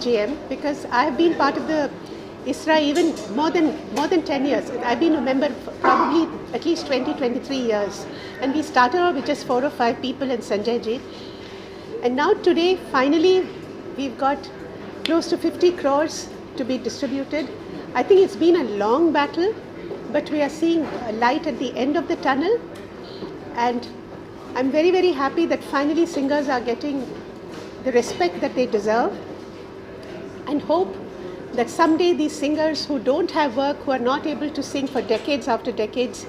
GM because I have been part of the ISRA even more than 10 years. I've been a member for probably at least 23 years. And we started out with just 4 or 5 people and Sanjay ji. And now today, finally, we've got close to 50 crores to be distributed. I think it's been a long battle, but we are seeing a light at the end of the tunnel. And I'm very, very happy that finally singers are getting the respect that they deserve, and hope that someday these singers who don't have work, who are not able to sing for decades after decades,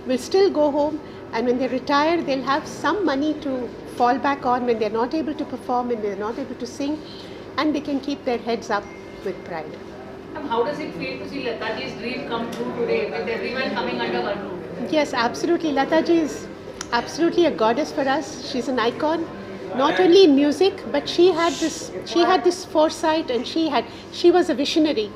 will still go home, and when they retire, they'll have some money to fall back on when they're not able to perform and they're not able to sing, and they can keep their heads up with pride. And how does it feel to see Lata ji's dream come true today with everyone coming under one roof? Yes, absolutely. Lata ji is absolutely a goddess for us. She's an icon, not only in music, but she had this foresight, and she was a visionary.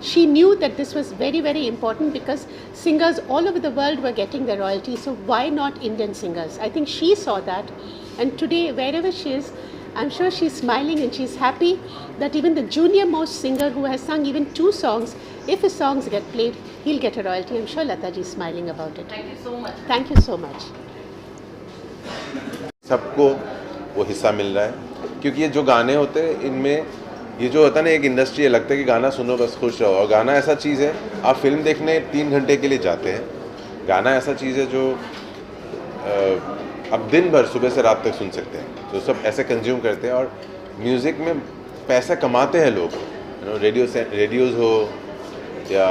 She knew that this was very, very important because singers all over the world were getting their royalty. So why not Indian singers? I think she saw that, and today wherever she is, I'm sure she's smiling and she's happy that even the junior most singer who has sung even 2 songs, if his songs get played, he'll get a royalty. I'm sure Lata ji is smiling about it. Thank you so much. Thank you so much. सबको वो हिस्सा मिल रहा है, क्योंकि ये जो गाने होते हैं इनमें ये जो होता है ना, एक इंडस्ट्री है, लगता है कि गाना सुनो बस खुश रहो, और गाना ऐसा चीज़ है, आप फिल्म देखने 3 घंटे के लिए जाते हैं, गाना ऐसा चीज़ है जो आप दिन भर सुबह से रात तक सुन सकते हैं, तो सब ऐसे कंज्यूम करते हैं। और म्यूज़िक में पैसा कमाते हैं लोग, रेडियोज़ हो या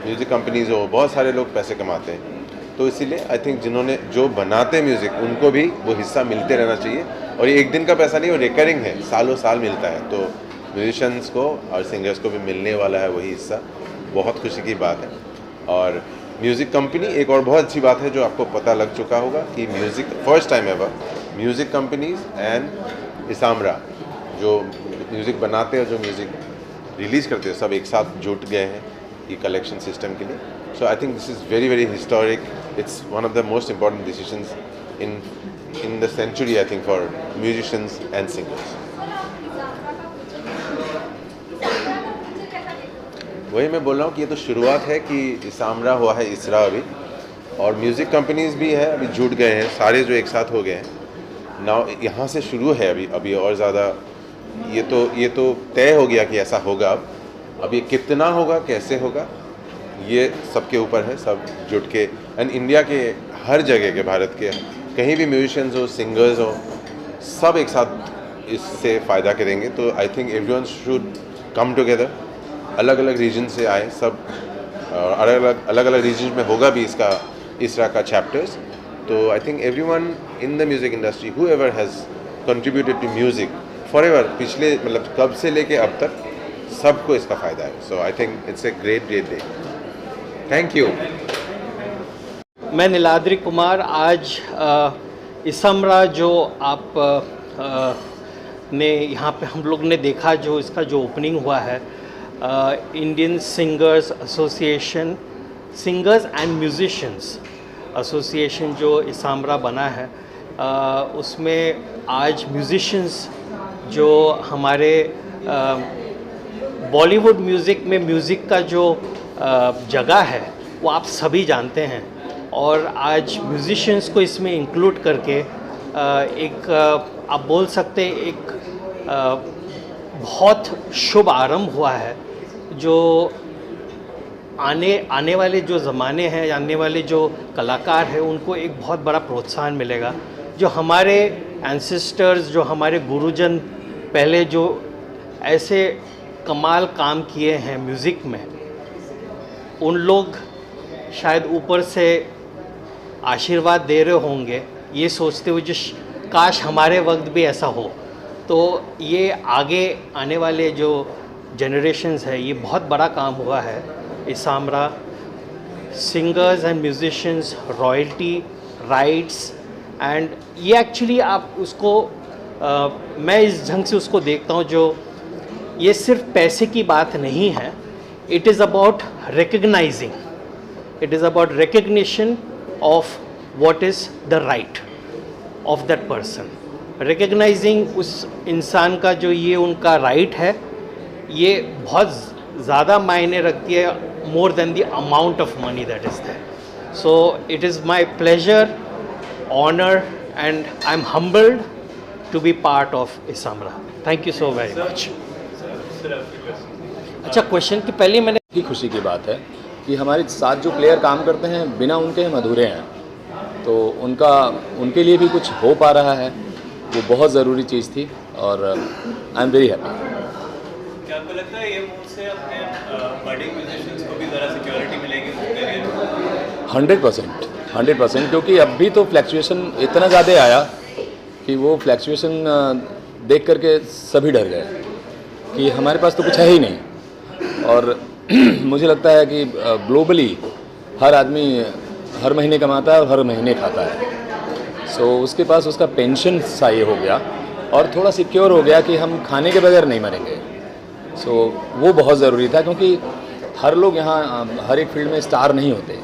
म्यूज़िक कंपनीज़ हो, बहुत सारे लोग पैसे कमाते हैं। तो इसीलिए आई थिंक जिन्होंने जो बनाते हैं म्यूज़िक, उनको भी वो हिस्सा मिलते रहना चाहिए, और ये एक दिन का पैसा नहीं, वो रिकरिंग है, सालों साल मिलता है। तो म्यूजिशंस को और सिंगर्स को भी मिलने वाला है वही हिस्सा, बहुत खुशी की बात है। और म्यूज़िक कंपनी, एक और बहुत अच्छी बात है जो आपको पता लग चुका होगा कि music first time ever music companies and ISAMRA जो म्यूज़िक बनाते हैं, जो म्यूज़िक रिलीज़ करते हैं, सब एक साथ जुट गए हैं ये कलेक्शन सिस्टम के लिए। So I think this is very very historic, it's one of the most important decisions in the century, I think, for musicians and singers. वही मैं बोल रहा हूँ कि ये तो शुरुआत है कि इसामरा हुआ है, इसरा अभी, और म्यूज़िक कंपनीज भी है, अभी जुट गए हैं, सारे जो एक साथ हो गए हैं नाउ, यहाँ से शुरू है अभी और ज़्यादा ये तो तय हो गया कि ऐसा होगा। अब ये कितना होगा, कैसे होगा, ये सबके ऊपर है, सब जुट के। एंड इंडिया के हर जगह के, भारत के कहीं भी म्यूजिशियंस हो, सिंगर्स हो, सब एक साथ इससे फ़ायदा करेंगे। तो I think everyone should come together, अलग अलग रीजन से आए सब, अलग अलग रीजन में होगा भी इसरा का चैप्टर्स। तो I think everyone in the music industry whoever has contributed to music forever, पिछले मतलब कब से लेके अब तक, सबको इसका फ़ायदा है। So I think it's a great day. Thank you. मैं नीलाद्री कुमार। आज इसामरा जो आप ने यहाँ पे हम लोग ने देखा, जो इसका जो ओपनिंग हुआ है, Indian singers association, singers and musicians association जो इसामरा बना है, उसमें आज म्यूजिशियंस जो हमारे बॉलीवुड म्यूज़िक में म्यूज़िक का जो जगह है वो आप सभी जानते हैं, और आज म्यूजिशियंस को इसमें इंक्लूड करके एक आप बोल सकते हैं एक बहुत शुभ आरंभ हुआ है। जो आने वाले जो ज़माने हैं, आने वाले जो कलाकार हैं, उनको एक बहुत बड़ा प्रोत्साहन मिलेगा। जो हमारे एंसेस्टर्स, जो हमारे गुरुजन पहले जो ऐसे कमाल काम किए हैं म्यूज़िक में, उन लोग शायद ऊपर से आशीर्वाद दे रहे होंगे, ये सोचते हुए काश हमारे वक्त भी ऐसा हो। तो ये आगे आने वाले जो जनरेशन्स है, ये बहुत बड़ा काम हुआ है ISAMRA. Singers and musicians, royalty, rights, and ये एक्चुअली आप उसको मैं इस ढंग से उसको देखता हूँ, जो ये सिर्फ पैसे की बात नहीं है, it is about recognising, it is about recognition of what is the right of that person, recognizing उस इंसान का जो ये उनका right है, ये बहुत ज़्यादा मायने रखती है, more than the amount of money that is there. So it is my pleasure, honour and I am humbled to be part of ISAMRA. Thank you so very much. अच्छा, क्वेश्चन की पहले मैंने की खुशी की बात है कि हमारे साथ जो प्लेयर काम करते हैं बिना उनके हम अधूरे हैं, तो उनके लिए भी कुछ हो पा रहा है, वो बहुत ज़रूरी चीज़ थी और आई एम वेरी हैप्पी. क्या आपको लगता है ये मूव से अपने बडिंग म्यूजिशियंस को भी ज़रा सिक्योरिटी मिलेगी करियर? 100%, क्योंकि अभी तो फ्लैक्चुएशन इतना ज़्यादा आया कि वो फ्लैक्चुएशन देख करके सभी डर गए कि हमारे पास तो कुछ है ही नहीं. और मुझे लगता है कि ग्लोबली हर आदमी हर महीने कमाता है और हर महीने खाता है. सो उसके पास उसका पेंशन सा ये हो गया और थोड़ा सिक्योर हो गया कि हम खाने के बगैर नहीं मरेंगे. सो वो बहुत ज़रूरी था, क्योंकि हर लोग यहाँ हर एक फील्ड में स्टार नहीं होते.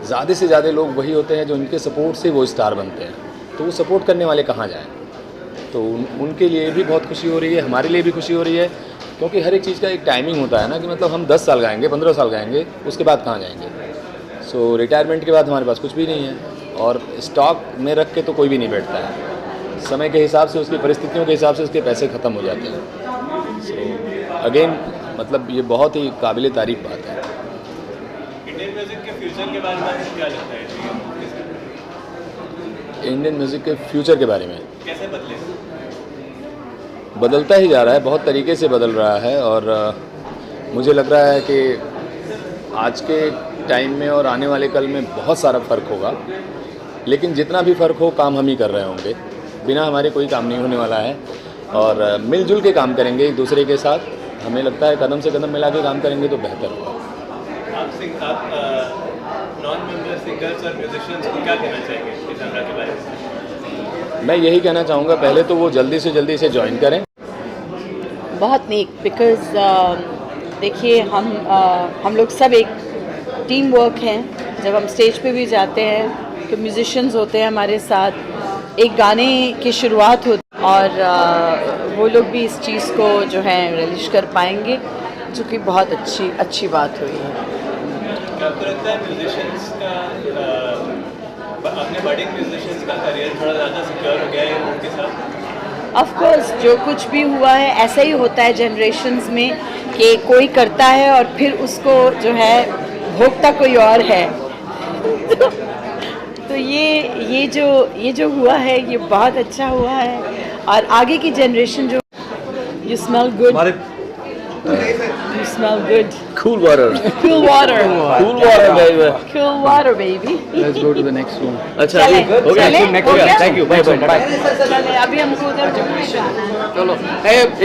ज़्यादा से ज़्यादा लोग वही होते हैं जो उनके सपोर्ट से वो स्टार बनते हैं. तो वो सपोर्ट करने वाले कहाँ जाएँ. तो उनके लिए भी बहुत खुशी हो रही है, हमारे लिए भी खुशी हो रही है, क्योंकि हर एक चीज़ का एक टाइमिंग होता है ना, कि मतलब हम 10 साल गाएंगे, 15 साल गाएंगे, उसके बाद कहाँ जाएंगे. सो रिटायरमेंट के बाद हमारे पास कुछ भी नहीं है और स्टॉक में रख के तो कोई भी नहीं बैठता है. समय के हिसाब से, उसकी परिस्थितियों के हिसाब से उसके पैसे ख़त्म हो जाते हैं. सो अगेन मतलब ये बहुत ही काबिल तारीफ बात है. इंडियन म्यूजिक के फ्यूचर के बारे में क्या लगता है? इंडियन म्यूज़िक के फ्यूचर के बारे में कैसे बदले? बदलता ही जा रहा है, बहुत तरीके से बदल रहा है. और मुझे लग रहा है कि आज के टाइम में और आने वाले कल में बहुत सारा फ़र्क होगा. लेकिन जितना भी फ़र्क हो, काम हम ही कर रहे होंगे. बिना हमारे कोई काम नहीं होने वाला है और मिलजुल के काम करेंगे एक दूसरे के साथ. हमें लगता है कदम से कदम मिला के काम करेंगे तो बेहतर होगा. आप नॉन मेंबर सिंगर्स और म्यूजिशियंस को क्या कहना चाहेंगे इसामरा के बारे में? मैं यही कहना चाहूँगा, पहले तो वो जल्दी से जल्दी इसे ज्वाइन करें. बहुत नेक, बिकॉज़ देखिए हम लोग सब एक टीम वर्क हैं. जब हम स्टेज पे भी जाते हैं तो म्यूजिशियंस होते हैं हमारे साथ, एक गाने की शुरुआत होती और वो लोग भी इस चीज़ को जो है रिलीज कर पाएंगे, जो कि बहुत अच्छी बात हुई है. क्या आपको लगता है म्यूजिशियंस का अपने बडिंग म्यूजिशियंस का करियर थोड़ा ज़्यादा सिक्योर हो गया है उनके साथ? ऑफ कोर्स, जो कुछ भी हुआ है ऐसा ही होता है जनरेशन्स में, कि कोई करता है और फिर उसको जो है भोगता कोई और है. तो ये जो हुआ है ये बहुत अच्छा हुआ है. और आगे की जनरेशन जो you smell good, you smell good. Cool water. Cool water. Cool water, baby. Cool water, baby. Let's go to the next room. अच्छा चले, हो गया. चले, नेक्स्ट हो गया? Thank you. Bye bye. चले, अभी हमको उधर जाना है. चलो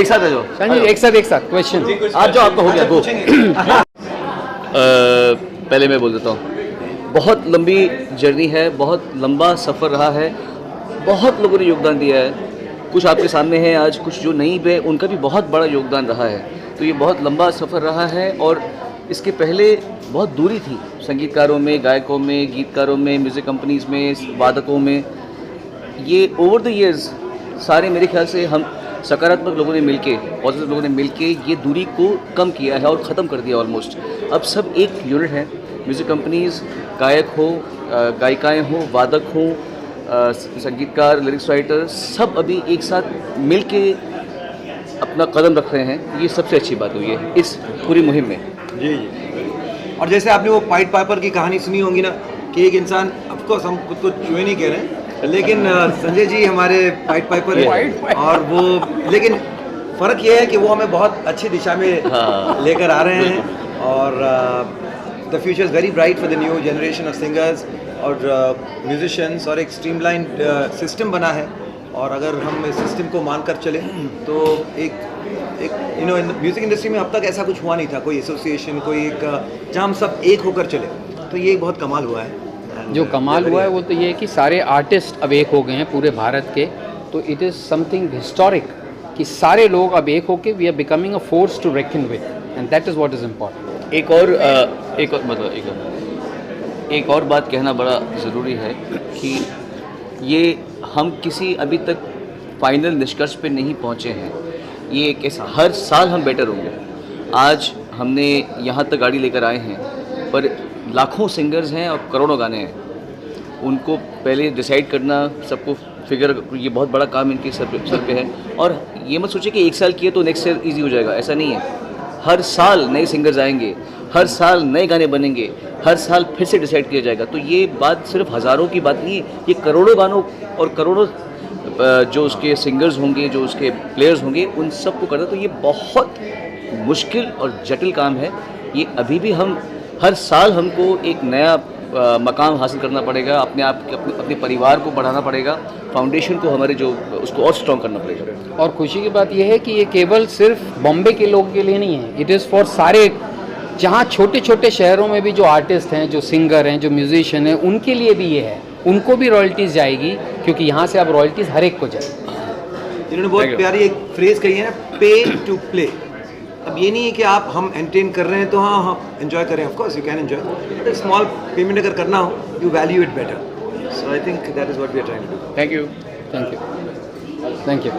एक साथ आ जाओ. संजय, एक साथ क्वेश्चन. आज जो आपका हो गया गो. पहले मैं बोल देता हूँ, बहुत लंबी जर्नी है, बहुत लंबा सफ़र रहा है, बहुत लोगों ने योगदान दिया है. कुछ आपके सामने हैं आज, कुछ जो नहीं हुए उनका भी बहुत बड़ा योगदान रहा है. तो ये बहुत लंबा सफ़र रहा है और इसके पहले बहुत दूरी थी संगीतकारों में, गायकों में, गीतकारों में, म्यूज़िक कंपनीज़ में, वादकों में. ये ओवर द इयर्स सारे मेरे ख्याल से हम सकारात्मक लोगों ने मिलके, पॉजिटिव लोगों ने मिलके ये दूरी को कम किया है और ख़त्म कर दिया ऑलमोस्ट. अब सब एक यूनिट है. म्यूज़िक कंपनीज़, गायक हो, गायिकाएँ हो, वादक हो, संगीतकार, लिरिक्स राइटर, सब अभी एक साथ मिलके अपना कदम रख रहे हैं. ये सबसे अच्छी बात हुई है इस पूरी मुहिम में. जी. और जैसे आपने वो पाइट पाइपर की कहानी सुनी होगी ना, कि एक इंसान, ऑफ कोर्स हम खुद को चूहे नहीं कह रहे हैं, लेकिन संजय जी हमारे पाइट पाइपर हैं. और वो, लेकिन फ़र्क ये है कि वो हमें बहुत अच्छी दिशा में लेकर आ रहे हैं. और the future is very bright for the new generation of singers और म्यूजिशियंस. और एक स्ट्रीमलाइन सिस्टम बना है और अगर हम इस सिस्टम को मानकर चलें तो एक म्यूज़िक इंडस्ट्री में अब तक ऐसा कुछ हुआ नहीं था, कोई एसोसिएशन, कोई एक जहाँ हम सब एक होकर चले. तो ये एक बहुत कमाल हुआ है. जो कमाल हुआ है वो तो ये है कि सारे आर्टिस्ट अब एक हो गए हैं पूरे भारत के. तो इट इज़ समथिंग हिस्टोरिक कि सारे लोग अब एक होके we are becoming a force to reckon with, and that is what is important. एक और बात कहना बड़ा ज़रूरी है कि ये हम किसी अभी तक फाइनल निष्कर्ष पे नहीं पहुँचे हैं. ये एक हर साल हम बेटर होंगे। आज हमने यहाँ तक गाड़ी लेकर आए हैं, पर लाखों सिंगर्स हैं और करोड़ों गाने हैं। उनको पहले डिसाइड करना, सबको फिगर, ये बहुत बड़ा काम इनके सर पे है। और ये मत सोचिए कि एक साल किए तो नेक्स्ट ईयर ईजी हो जाएगा, ऐसा नहीं है। हर साल नए सिंगर्स आएंगे, हर साल नए गाने बनेंगे, हर साल फिर से डिसाइड किया जाएगा। तो ये बात सिर्फ हज़ारों की बात नहीं है, ये करोड़ों गानों और करोड़ों जो उसके सिंगर्स होंगे, जो उसके प्लेयर्स होंगे, उन सबको करना। तो ये बहुत मुश्किल और जटिल काम है। ये अभी भी हम हर साल हमको एक नया मकाम हासिल करना पड़ेगा, अपने आप अपने परिवार को बढ़ाना पड़ेगा, फाउंडेशन को हमारे जो उसको और स्ट्रॉन्ग करना पड़ेगा। और खुशी की बात यह है कि ये केवल सिर्फ बॉम्बे के लोगों के लिए नहीं है, इट इज़ फॉर सारे, जहाँ छोटे छोटे शहरों में भी जो आर्टिस्ट हैं, जो सिंगर हैं, जो म्यूजिशियन हैं, उनके लिए भी ये है, उनको भी रॉयल्टीज़ जाएगी, क्योंकि यहाँ से अब रॉयल्टीज़ हर एक को जाएगी। इन्होंने बहुत प्यारी एक फ्रेज़ कही है ना, पे टू प्ले। अब ये नहीं है कि आप हम एंटरटेन कर रहे हैं तो हाँ हम एंजॉय करें, of course you can enjoy, but small payment अगर करना हो, you value it better. So I think that is what we are trying to do. Thank you, thank you, thank you.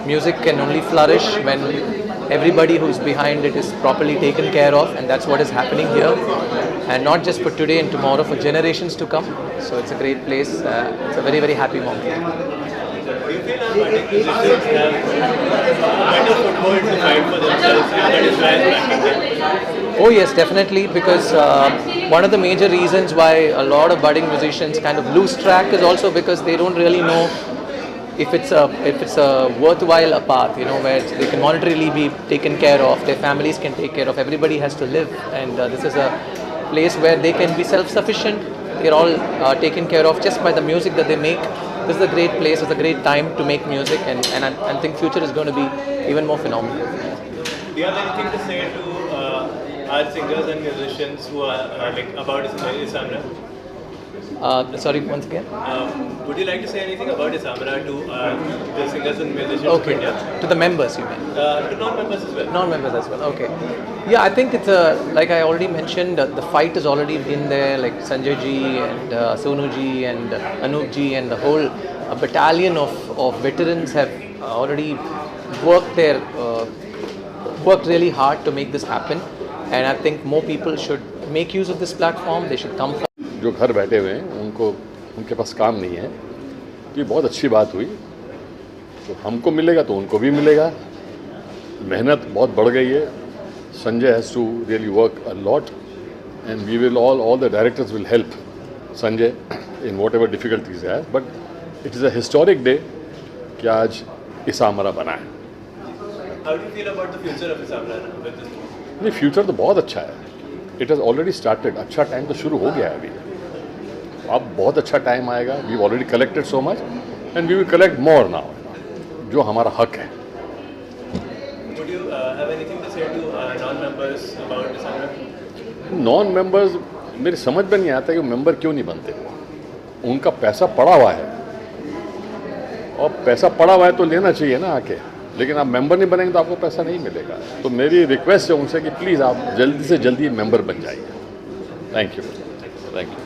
Music can only flourish when everybody who's behind it is properly taken care of, and that's what is happening here, and not just for today and tomorrow, for generations to come. So it's a great place. It's a very, very happy moment. Do you feel our budding musicians have better foothold to fight for themselves, and that is why it's practicing? Oh yes, definitely, because one of the major reasons why a lot of budding musicians kind of lose track is also because they don't really know if it's a worthwhile a path, you know, where they can monetarily be taken care of, their families can take care of, everybody has to live, and this is a place where they can be self-sufficient. They're all taken care of just by the music that they make. This is a great place, it's a great time to make music, and I think future is going to be even more phenomenal. Do you have anything to say to our singers and musicians who are like about Isamra? Sorry, once again? Would you like to say anything about Isamra to the singers and musicians of Okay, India? to the members you mean? To non-members as well. Non-members as well, okay. Yeah, I think it's like I already mentioned, the fight has already been there, like Sanjay ji and Sonu ji and Anup ji and the whole battalion of veterans have already worked really hard to make this happen, and I think more people should make use of this platform, they should come. जो घर बैठे हुए हैं उनके पास काम नहीं है, तो ये बहुत अच्छी बात हुई। तो हमको मिलेगा तो उनको भी मिलेगा। मेहनत बहुत बढ़ गई है। Sanjay has to really work a lot, and we will all the directors will help Sanjay in whatever difficulties है, but it is a historic day कि आज इसामरा बना है। How do you feel about the future of Isamra with this movie? नहीं, future तो बहुत अच्छा है। It has already started. अच्छा टाइम तो शुरू हो गया है अभी। अब बहुत अच्छा टाइम आएगा। We already collected so much and we will collect more now, जो हमारा हक है। Would you have anything to say to non-members about Isamra? Non members मेरी समझ में नहीं आता कि वो मेंबर क्यों नहीं बनते। उनका पैसा पड़ा हुआ है, और पैसा पड़ा हुआ है तो लेना चाहिए ना आके, लेकिन आप मेंबर नहीं बनेंगे तो आपको पैसा नहीं मिलेगा। तो मेरी रिक्वेस्ट है उनसे कि प्लीज़ आप जल्दी से जल्दी मेंबर बन जाइए। Thank you, thank you.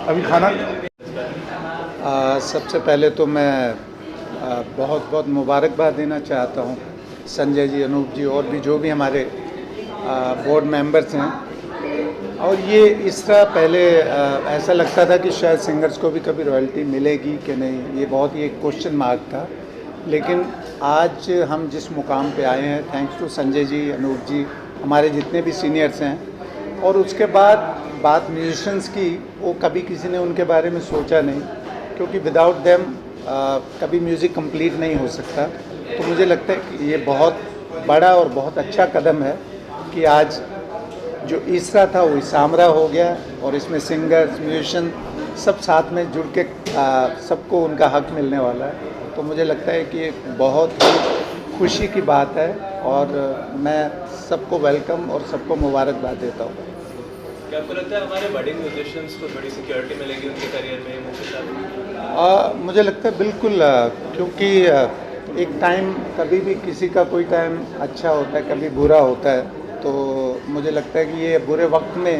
अभी खाना सबसे पहले तो मैं बहुत बहुत मुबारकबाद देना चाहता हूँ संजय जी, अनूप जी और भी जो भी हमारे बोर्ड मेंबर्स हैं। और ये इस तरह पहले ऐसा लगता था कि शायद सिंगर्स को भी कभी रॉयल्टी मिलेगी कि नहीं, ये बहुत ही एक क्वेश्चन मार्क था। लेकिन आज हम जिस मुकाम पे आए हैं, थैंक्स टू संजय जी, अनूप जी, हमारे जितने भी सीनियर्स हैं। और उसके बाद बात म्यूजिशंस की, वो कभी किसी ने उनके बारे में सोचा नहीं, क्योंकि विदाउट देम कभी म्यूज़िक कंप्लीट नहीं हो सकता। तो मुझे लगता है कि ये बहुत बड़ा और बहुत अच्छा कदम है कि आज जो इसरा था वो इसामरा हो गया, और इसमें सिंगर्स, म्यूजिशियन सब साथ में जुड़ के सबको उनका हक मिलने वाला है। तो मुझे लगता है कि ये बहुत ही खुशी की बात है, और मैं सबको वेलकम और सबको मुबारकबाद देता हूँ। क्या आपको लगता है हमारे बडिंग म्यूजिशियंस को थोड़ी सिक्योरिटी मिलेगी उनके करियर में मुख्य? मुझे लगता है बिल्कुल, क्योंकि एक टाइम, कभी भी किसी का कोई टाइम अच्छा होता है, कभी बुरा होता है। तो मुझे लगता है कि ये बुरे वक्त में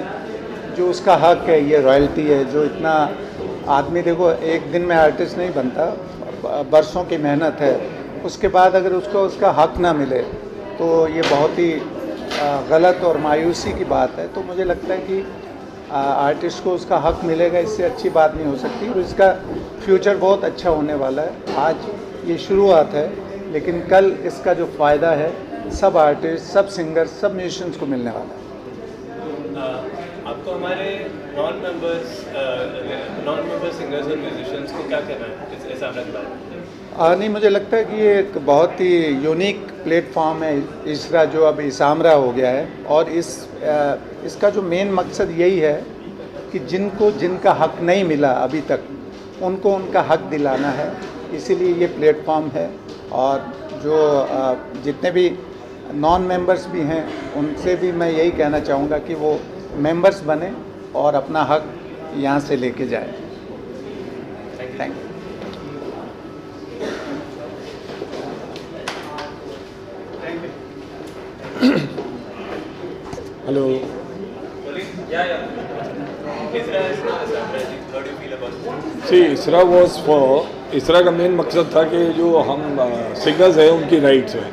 जो उसका हक है, ये रॉयल्टी है, जो इतना आदमी देखो एक दिन में आर्टिस्ट नहीं बनता, बरसों की मेहनत है, उसके बाद अगर उसको उसका हक ना मिले तो ये बहुत ही गलत और मायूसी की बात है। तो मुझे लगता है कि आर्टिस्ट को उसका हक मिलेगा, इससे अच्छी बात नहीं हो सकती और इसका फ्यूचर बहुत अच्छा होने वाला है। आज ये शुरुआत है, लेकिन कल इसका जो फ़ायदा है सब आर्टिस्ट, सब सिंगर, सब म्यूजिशियंस को मिलने वाला है। आपको हमारे नॉन मेंबर सिंगर्स और म्यूजिशियंस को क्या कहना है इस इसामरा के बारे में? नहीं, मुझे लगता है कि ये एक बहुत ही यूनिक प्लेटफॉर्म है इसरा, जो अब इसामरा हो गया है। और इसका जो मेन मकसद यही है कि जिनका हक नहीं मिला अभी तक, उनको उनका हक दिलाना है, इसीलिए ये प्लेटफॉर्म है। और जो जितने भी नॉन मेंबर्स भी हैं, उनसे भी मैं यही कहना चाहूँगा कि वो मेंबर्स बने और अपना हक यहाँ से लेके जाए। Thank you. हेलो। इसरा का मेन मकसद था कि जो हम सिंगर्स हैं उनकी राइट्स हैं,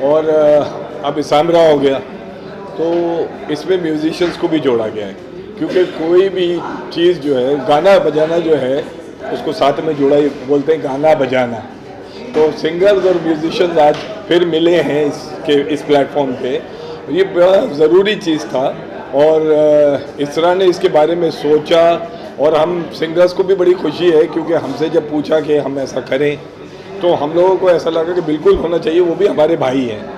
और अब इसामरा हो गया तो इसमें म्यूजिशियंस को भी जोड़ा गया है, क्योंकि कोई भी चीज़ जो है, गाना बजाना जो है, उसको साथ में जोड़ा बोलते हैं गाना बजाना। तो सिंगर्स और म्यूजिशियंस आज फिर मिले हैं इस प्लेटफॉर्म पे, ये बड़ा ज़रूरी चीज़ था। और इसरा ने इसके बारे में सोचा, और हम सिंगर्स को भी बड़ी खुशी है, क्योंकि हमसे जब पूछा कि हम ऐसा करें तो हम लोगों को ऐसा लगा कि बिल्कुल होना चाहिए। वो भी हमारे भाई हैं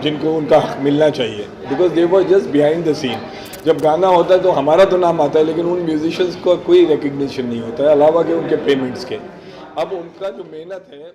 जिनको उनका हक मिलना चाहिए, because they were just behind the scene. जब गाना होता है तो हमारा तो नाम आता है, लेकिन उन म्यूजिशियंस को कोई रिकग्निशन नहीं होता है, अलावा के उनके पेमेंट्स के। अब उनका जो मेहनत है